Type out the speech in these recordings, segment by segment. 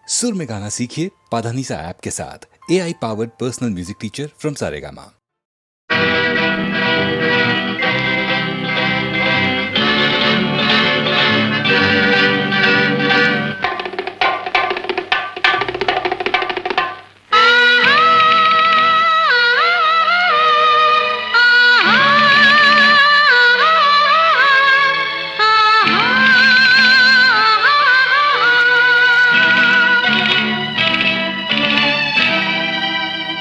सुर में गाना सीखिए पाधानीसा ऐप के साथ। AI powered personal music teacher from Saregama.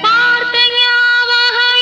வார்த்தை ஞாபகம்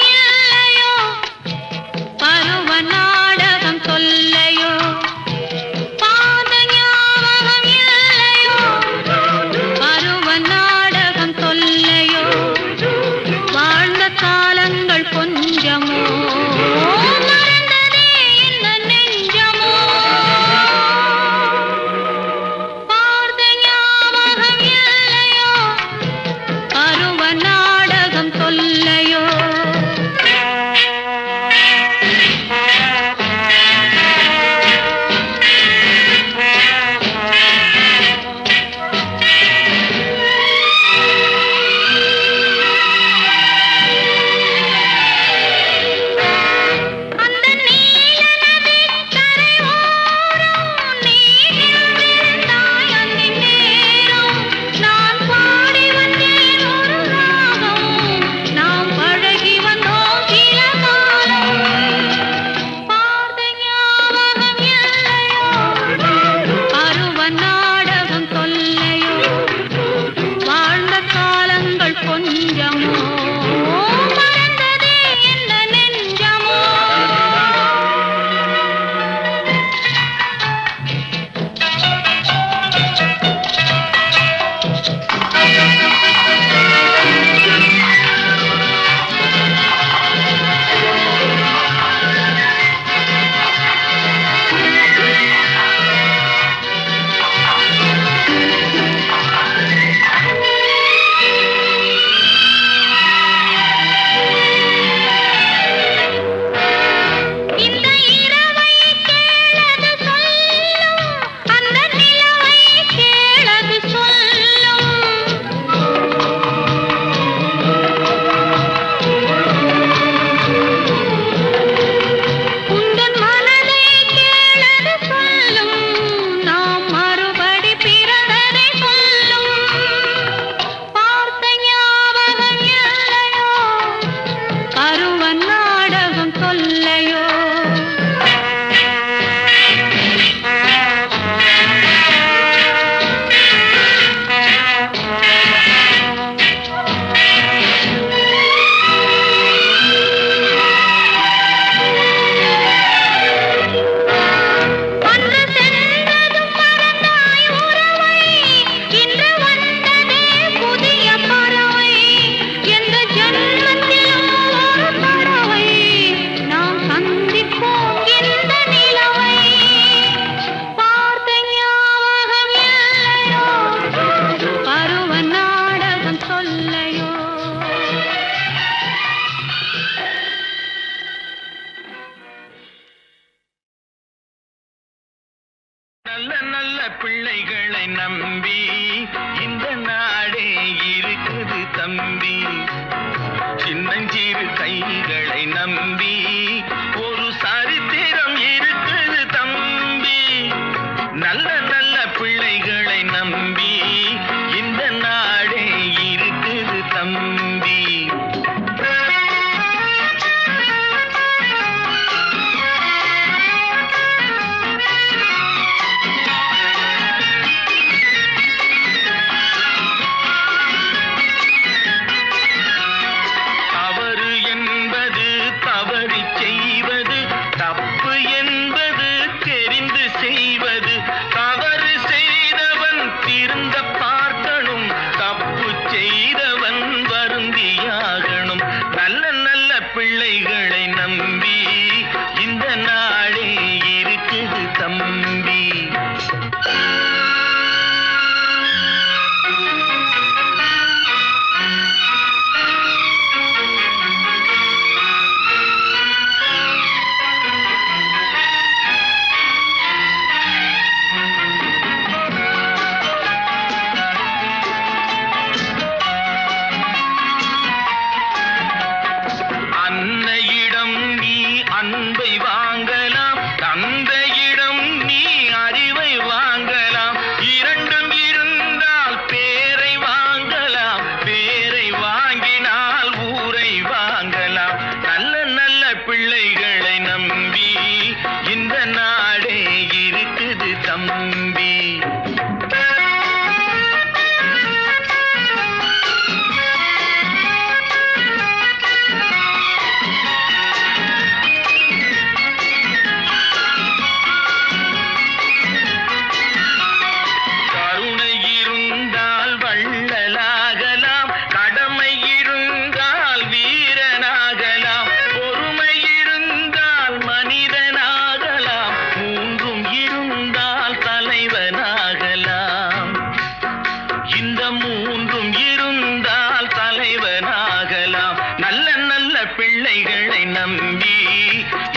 இந்த மூன்றும் இருந்தால் தலைவனாகலாம். நல்ல நல்ல பிள்ளைகளை நம்பி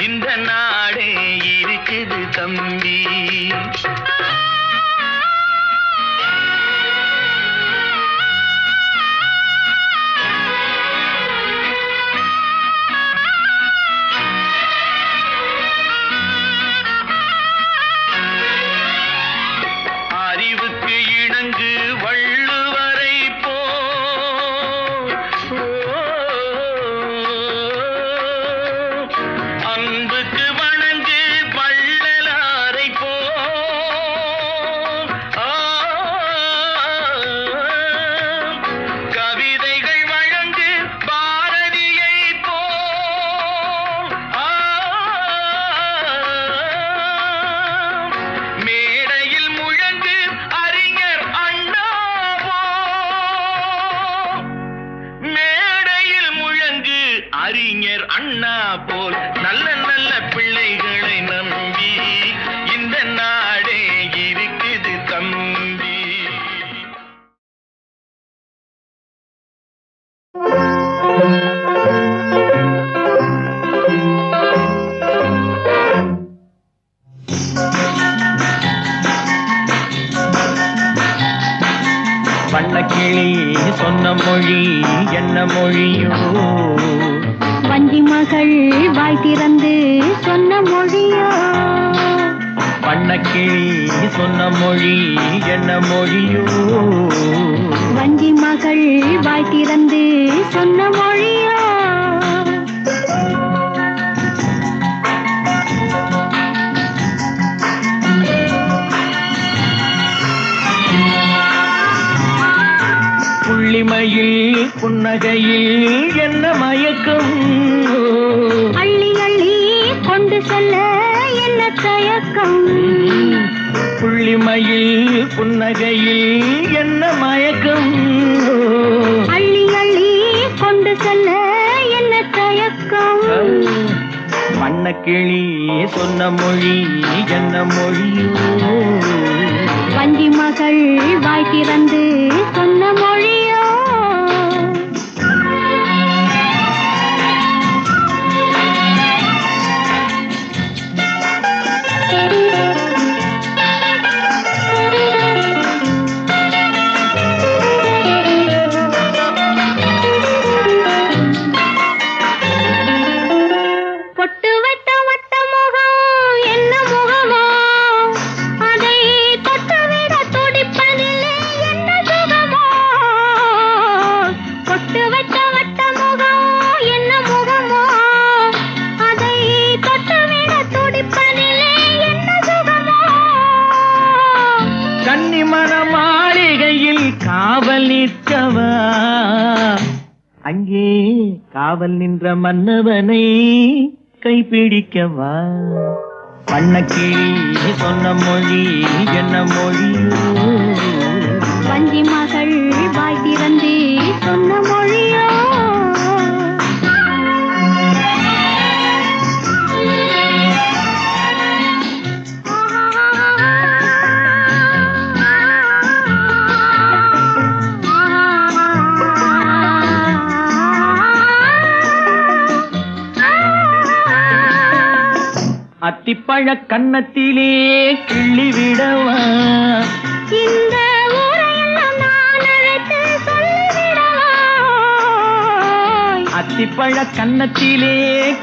இந்த நாடே இருக்குது தம்பி. அறிவுக்கு இணங்கு வள்ளுவரை போ, அன்புக்கு வணங்கு வள்ளலாரை போ, கவிதைகள் வழங்கு பாரதியை போ, மேடையில் முழங்கு அறிஞர் அண்ணாவோ, மேடையில் முழங்கு அறிஞர் அண்ணா போல் நல்ல நல்ல பிள்ளைகளை நம்பி இந்த நாடே இருக்குது தம்பி. வண்ணக்கிளி சொன்ன மொழி என்ன மொழியோ, வஞ்சி மகள் வாய் திறந்து சொன்ன மொழியோ. வண்ணக்கிளி சொன்ன மொழி என்ன மொழியோ, வஞ்சி மகள் வாய் திறந்து சொன்ன மொழியோ. புள்ளிமையில் புன்னகையில் என்ன மயக்கம், அள்ளி அள்ளி கொண்டு செல்ல என்ன தயக்கம். புள்ளிமையில் புன்னகையில் என்ன மயக்கம், அள்ளி அள்ளி கொண்டு செல்ல என்ன தயக்கம். வண்ணக்கிளி சொன்ன மொழி என்ன மொழியோ, வஞ்சி மகள் வாய் திறந்து சொன்ன மொழியோ. பொட்டு வைத்த வட்ட முகம் என்ன முகமோ, அதை தொட்டுவிட துடிப்பதில்லை என்ன சுகமோ. பொட்டு வைத்த வட்ட முகம் என்ன முகமோ, அதை தொட்டுவிட துடிப்பதில்லை என்ன சுகமோ. கன்னிமன மாளிகையில் காவல் நிற்கவா, அங்கே காவல் நின்ற மன்னவனை கைப்பிடிக்கவா. வண்ணக்கிளி சொன்ன மொழி என்ன மொழியோ, வஞ்சி மகள் வாய் திறந்து சொன்ன மொழியோ. அத்திப்பழ கன்னத்திலே கிள்ளி விடவா, இந்த ஊரையெல்லாம் நான் அழைத்து சொல்லிவிடவா. அத்திப்பழ கன்னத்திலே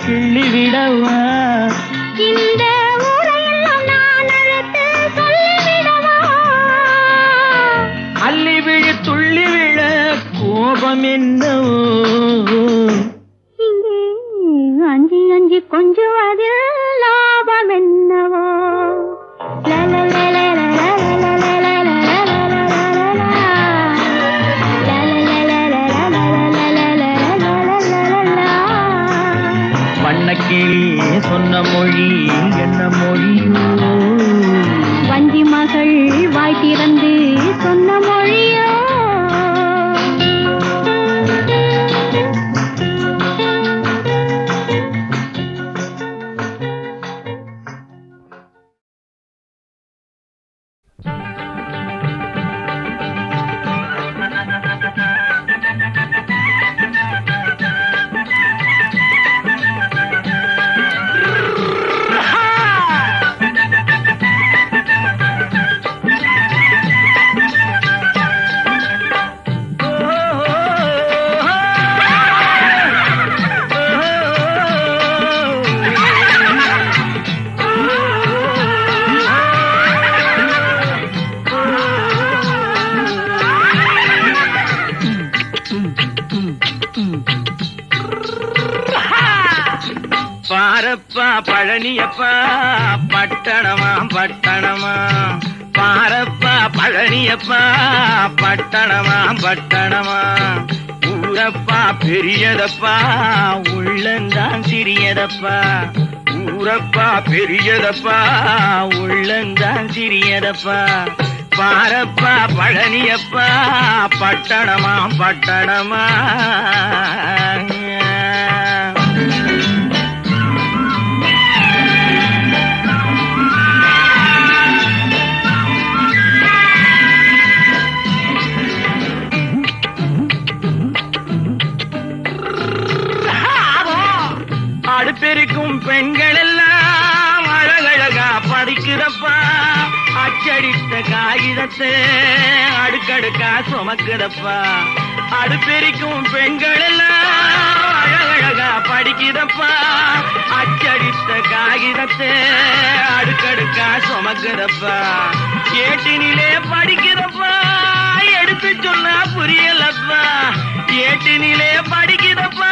கிள்ளி விடவா, இந்த ஊரையெல்லாம் நான் அழைத்து சொல்லிவிடவா. அள்ளி விழு துள்ளி விழ கோபம் என்னவோ, இங்கே அஞ்சி அஞ்சி கொஞ்சுவதில் லாபம் என்னவோ. வண்ணக்கிளி சொன்ன மொழி என்ன மொழியோ, வஞ்சி மகள் வாய் திறந்து சொன்ன மொழியோ. பாரப்பா பழனியப்பா பட்டணமா பட்டணமா பாரப்பா பழனியப்பா பட்டணமா பட்டணமா ஊரப்பா பெரியதப்பா உள்ளந்தான் சிறியதப்பா ஊரப்பா பெரியதப்பா உள்ளந்தான் சிறியதப்பா பாரப்பா பழனியப்பா பட்டணமா பட்டணமா அடுப்பெருக்கும் பெண்கள் எல்லாம் அழகழகா படிக்குதப்பா அச்சடித்த காகிதத்தை அடுக்கடுக்கா சுமக்குதப்பா அடுப்பெருக்கும் பெண்கள் எல்லாம் அழகழகா படிக்குதப்பா அச்சடித்த காகிதத்தை அடுக்கடுக்கா சுமக்குதப்பா ஏட்டினிலே படிக்குதப்பா எடுத்து சொன்னா புரியலப்பா ஏட்டினிலே படிக்குதப்பா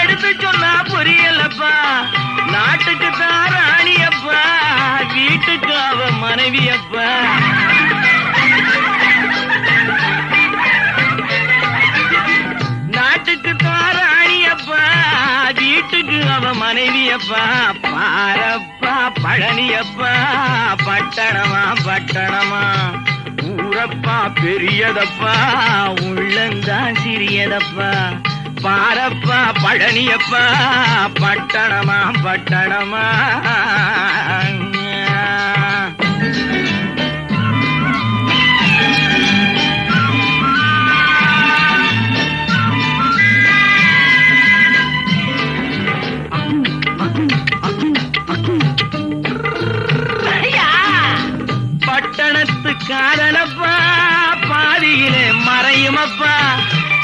எடுத்து சொன்னா புரியலப்பா நாட்டுக்கு தான் ராணியப்பா வீட்டுக்கு அவ மனைவியப்பா நாட்டுக்கு தான் ராணியப்பா வீட்டுக்கு அவ மனைவியப்பா பாரப்பா பழனியப்பா பட்டணமா பட்டணமா ஊரப்பா பெரியதப்பா உள்ளந்தான் சிறியதப்பா பாரப்பா பழனியப்பா பட்டணமா பட்டணமா பட்டணத்து காதலப்பா பாதியிலே மறையுமப்பா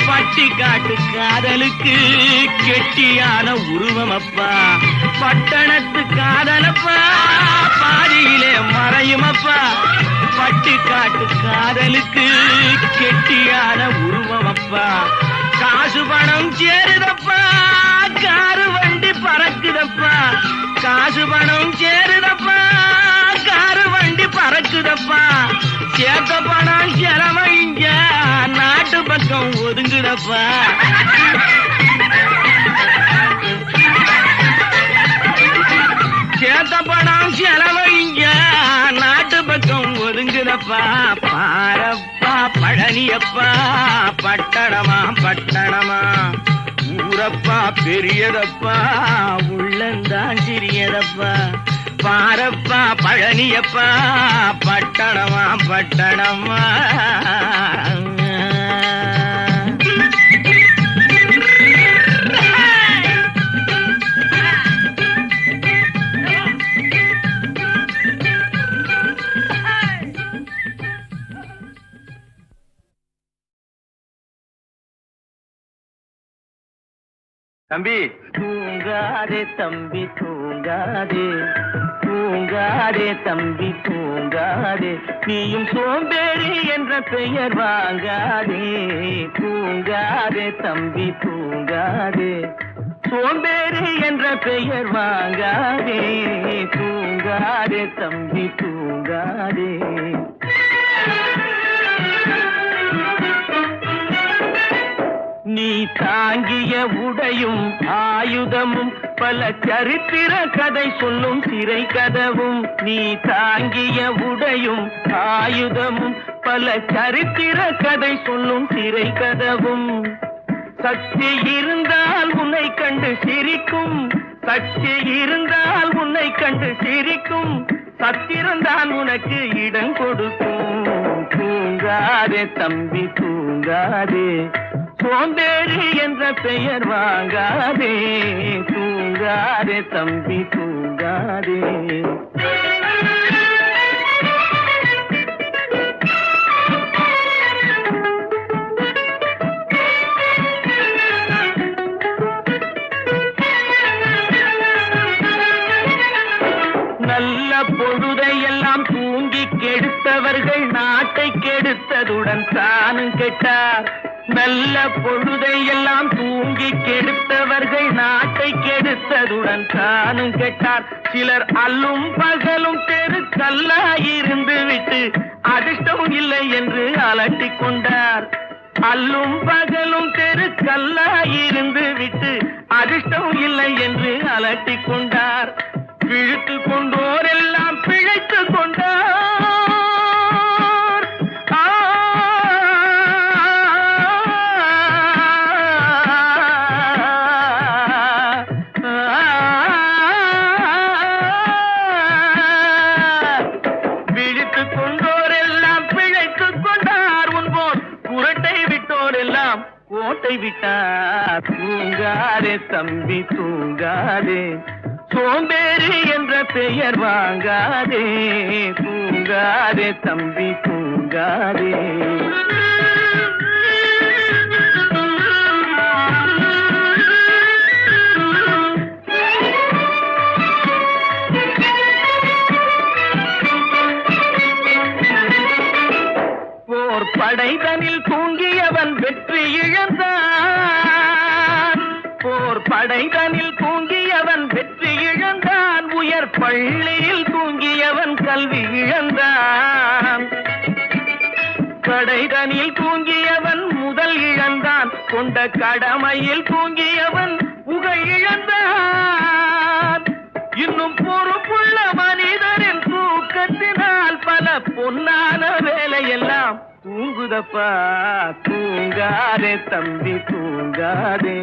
பட்டி காட்டு காதலுக்கு கெட்டியான உருவமப்பா பட்டணத்து காதலப்பா பாதியிலே மறையுமப்பா பட்டி காட்டு காதலுக்கு கெட்டியான உருவமப்பா காசு பணம் சேருதப்பா காரு வண்டி பறக்குதப்பா காசு பணம் சேருதப்பா காரு வண்டி பறக்குதப்பா சேர்த்த பணம் செலவழிஞ்ச நாட்டு பக்கம் ஒதுங்குதப்பா சேர்த்த பணம் செலவழிஞ்ச நாட்டு பக்கம் ஒதுங்குதப்பா பாரப்பா பழனியப்பா பட்டணமா பட்டணமா ஊரப்பா பெரியதப்பா உள்ளந்தான் சிறியதப்பா பாரப்பா பழனியப்பா பட்டணமா பட்டணமா தம்பி தூங்காதே தம்பி தூங்காதே தூங்காதே தம்பி தூங்காதே நீயும் சோம்பேறி என்ற பெயர் வாங்காதே தூங்காதே தம்பி தூங்காதே சோம்பேறி என்ற பெயர் வாங்காதே தூங்காதே தம்பி தூங்காதே நீ தாங்கிய உடையும் ஆயுதமும் பல சரித்திர கதை சொல்லும் சிறை கதவும் நீ தாங்கிய உடையும் ஆயுதமும் பல சரித்திர கதை சொல்லும் சிறை கதவும் சக்தி இருந்தால் உன்னை கண்டு சிரிக்கும் சக்தி இருந்தால் உன்னை கண்டு சிரிக்கும் சத்திரந்தான் உனக்கு இடம் கொடுக்கும் தூங்காதே தம்பி தூங்காதே சோம்பேறி என்ற பெயர் வாங்காதே தூங்காதே தம்பி தூங்காதே நல்ல பொழுதையெல்லாம் தூங்கி கெடுத்தவர்கள் நாட்டை கெடுத்ததுடன் தானும் கெட்டார் நல்ல பொழுதை எல்லாம் தூங்கி கெடுத்தவர்கள் நாட்டை கெடுத்ததுடன் தானும் கெட்டார். சிலர் அல்லும் பகலும் தெருக்கல்லாயிருந்து விட்டு அதிர்ஷ்டம் இல்லை என்று அலட்டிக் கொண்டார். அல்லும் பகலும் தெருக்கல்லாயிருந்து விட்டு அதிர்ஷ்டம் இல்லை என்று அலட்டிக் கொண்டார். விழுத்து கொண்டோர் எல்லாம் பிழைத்து கொண்டார். விழித்து கொண்டோர் எல்லாம் பிழைத்து கொண்டார். உன்போர் குரட்டை விட்டோர் எல்லாம் கோட்டை விட்டார். தூங்காதே தம்பி தூங்காதே, சோம்பேறி என்ற பெயர் வாங்காதே. தூங்காதே தம்பி தூங்காதே. போர் படைதனில் தூங்கியவன் வெற்றி இழந்தான். போர் படைதனில் தூங்கியவன் வெற்றி இழந்தான். உயர் பள்ளியில் தூங்கியவன் கல்வி இழந்தான். கடைதனில் தூங்கியவன் முதல் இழந்தான். கொண்ட கடமையில் தூங்கியவன் புகழ் இழந்தான். இன்னும் பொறுப்புள்ள மனிதரின் தூக்கத்தினால் பல பொன்னான வேலையெல்லாம் தூங்குதப்பா. தூங்காதே தம்பி தூங்காதே,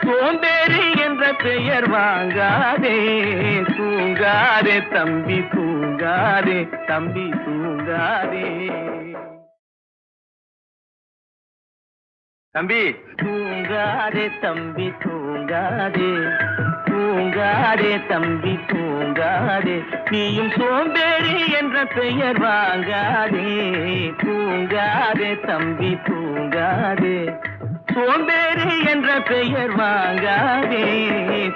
சோம்பேறி என்ற பெயர் வாங்காதே. தூங்காதே தம்பி தூங்காதே, தம்பி தூங்காதே. தம்பி தூங்காதே தம்பி தூங்காதே, தூங்காதே தம்பி தூங்காதே. நீயும் சோம்பேறி என்ற பெயர் வாங்காதே. தூங்காதே தம்பி தூங்காதே, சோம்பேறி என்ற பெயர் வாங்காதே.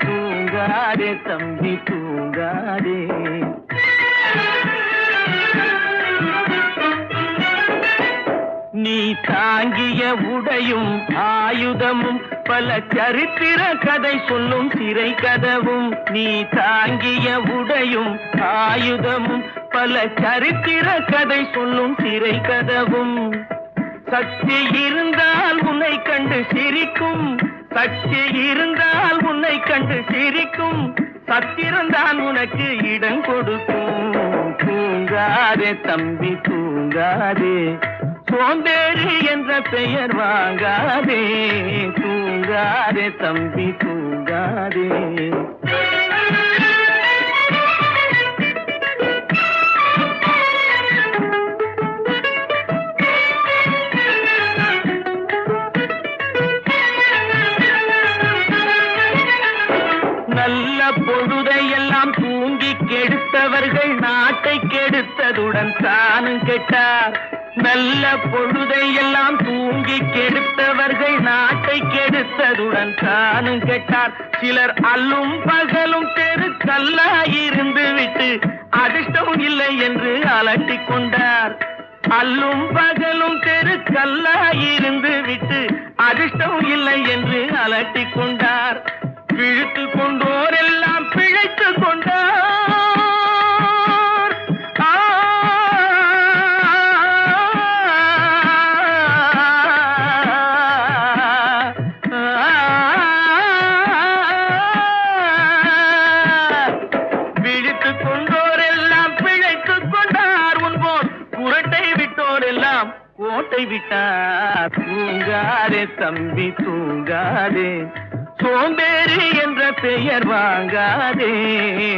தூங்காதே தம்பி தூங்காதே. நீ தாங்கிய உடையும் ஆயுதமும் பல சரித்திர கதை சொல்லும் சிறை கதவும். நீ தாங்கிய உடையும் ஆயுதமும் பல சரித்திர கதை சொல்லும் சிறை கதவும். சக்தி இருந்தால் உன்னை கண்டு சிரிக்கும். சக்தி இருந்தால் உன்னை கண்டு சிரிக்கும். சத்திரந்தான் உனக்கு இடம் கொடுக்கும். தூங்காதே தம்பி தூங்காதே, சோம்பேறி என்ற பெயர் வாங்காதே. தூங்காதே தம்பி தூங்காதே. நல்ல பொழுதையெல்லாம் தூங்கி கெடுத்தவர்கள் நாட்டை கெடுத்ததுடன் தானும் கெட்டார். நல்ல பொழுதையெல்லாம் தூங்கி கெடுத்தவர்கள் நாட்டை கெடுத்ததுடன் தானும் கெட்டார். சிலர் அல்லும் பகலும் தெருக்கல்லாயிருந்து விட்டு அதிர்ஷ்டம் இல்லை என்று அலட்டிக் கொண்டார். அல்லும் பகலும் தெருக்கல்லாயிருந்து விட்டு அதிர்ஷ்டம் இல்லை என்று அலட்டிக் கொண்டார். விழுத்து கொண்டோர் எல்லாம் பிழைத்து கொண்டார். விழித்து கொண்டோர் எல்லாம் பிழைத்து கொண்டார். உன்போர் குரட்டை விட்டோர் எல்லாம் கோட்டை விட்டார். தூங்காதே தம்பி தூங்காதே, சோம்பேறி என்ற பெயர் வாங்காதே.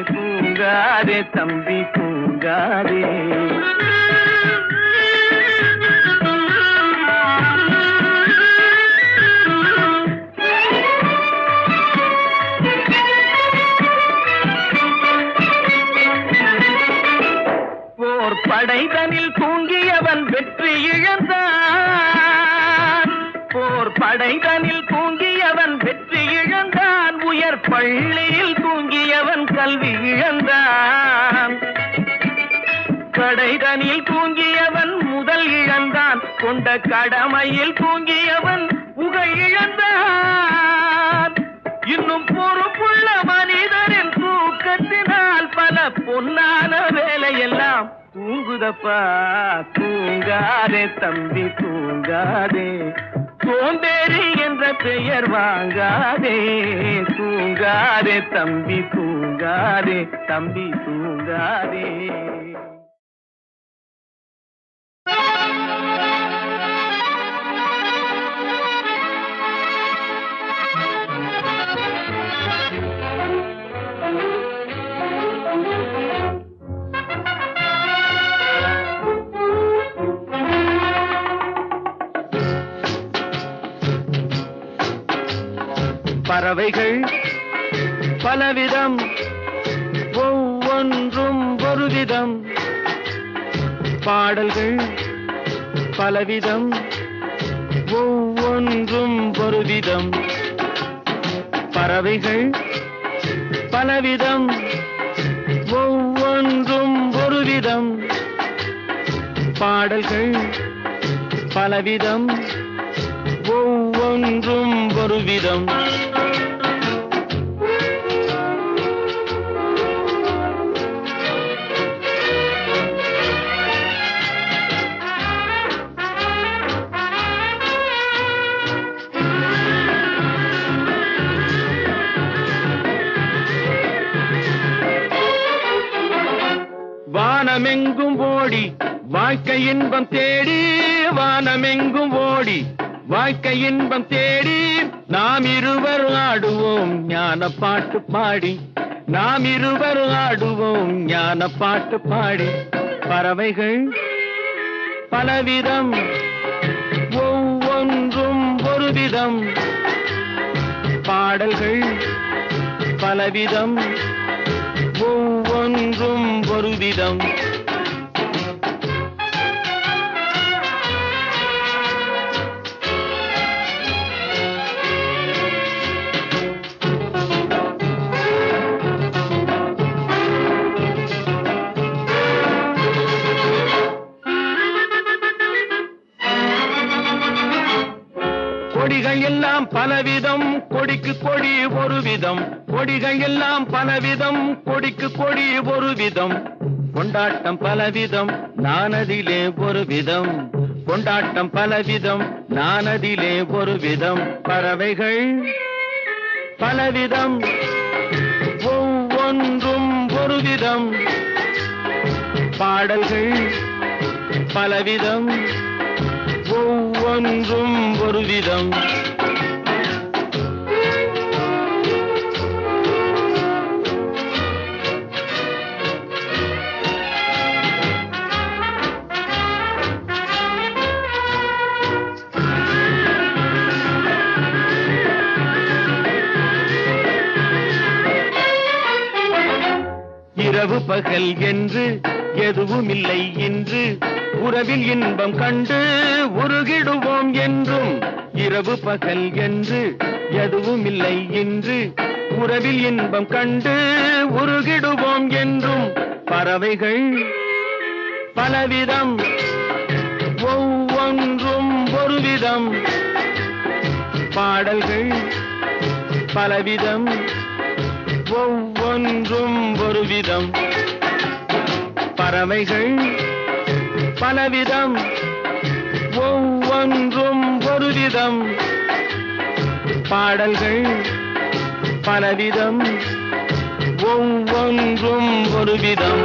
தூங்காதே தம்பி தூங்காதே. போர் படைதனில் தூங்கியவன் வெற்றி இழந்தான். போர் படைதனில் தூங்கியவன் வெற்றி இழந்தான். உயர் பள்ளியில் தூங்கியவன் கல்வி இழந்தான். கடைதனில் தூங்கியவன் முதல் இழந்தான். கொண்ட கடமையில் தூங்கியவன் புகழ் இழந்தான். இன்னும் பொறுப்புள்ள மனிதரின் தூக்கத்தினால் பல பொன்னான வேலையெல்லாம் தூங்குதப்பா. தூங்காதே தம்பி தூங்காதே, சோம்பேறி என்ற பெயர் வாங்காதே. தூங்காதே தம்பி தூங்காதே, தம்பி தூங்காதே. பறவைகள் பலவிதம், ஒவ்வொன்றும் ஒரு விதம். பாடல்கள் பலவிதம், ஒவ்வொன்றும் ஒரு விதம். பறவைகள் பலவிதம், ஒவ்வொன்றும் ஒரு விதம். பாடல்கள் பலவிதம், ஒவ்வொன்றும் ஒரு விதம். வானமெங்கும் ஓடி வாழ்க்கை இன்பம் தேடி, வானமெங்கும் ஓடி வாழ்க்கை இன்பம் தேடி. நாம் இருவர் ஆடுவோம் ஞான பாட்டு பாடி, நாம் இருவர் ஆடுவோம் ஞான பாட்டு பாடி. பறவைகள் பலவிதம், ஒவ்வொன்றும் ஒரு விதம். பாடல்கள் பலவிதம், ஒவ்வொன்றும் ஒரு விதம். கொடிகள் எல்லாம் பலவிதம், கொடிக்கு கொடி ஒரு விதம். கொடிகள் எல்லாம் பலவிதம், கொடிக்கு கொடி ஒரு விதம். கொண்டாட்டம் பலவிதம், நானதிலே ஒரு விதம். கொண்டாட்டம் பலவிதம், நானதிலே ஒரு விதம். பறவைகள் பலவிதம், ஒவ்வொன்றும் ஒரு விதம். பாடல்கள் பலவிதம், ஒவ்வொன்றும் ஒரு விதம். இரவு பகல் என்று எதுவும் இல்லை இன்று, உறவில் இன்பம் கண்டு உருகிடுவோம் என்றும். இரவு பகல் என்று எதுவும் இல்லை இன்று, உறவில் இன்பம் கண்டு உருகிடுவோம் என்றும். பறவைகள் பலவிதம், ஒவ்வொன்றும் ஒரு விதம். பாடல்கள் பலவிதம், ஒவ்வொன்றும் ஒரு விதம். பறவைகள் பலவிதம், ஒவ்வொன்றும் ஒரு விதம். பாடல்கள் பலவிதம், ஒவ்வொன்றும் ஒரு விதம்.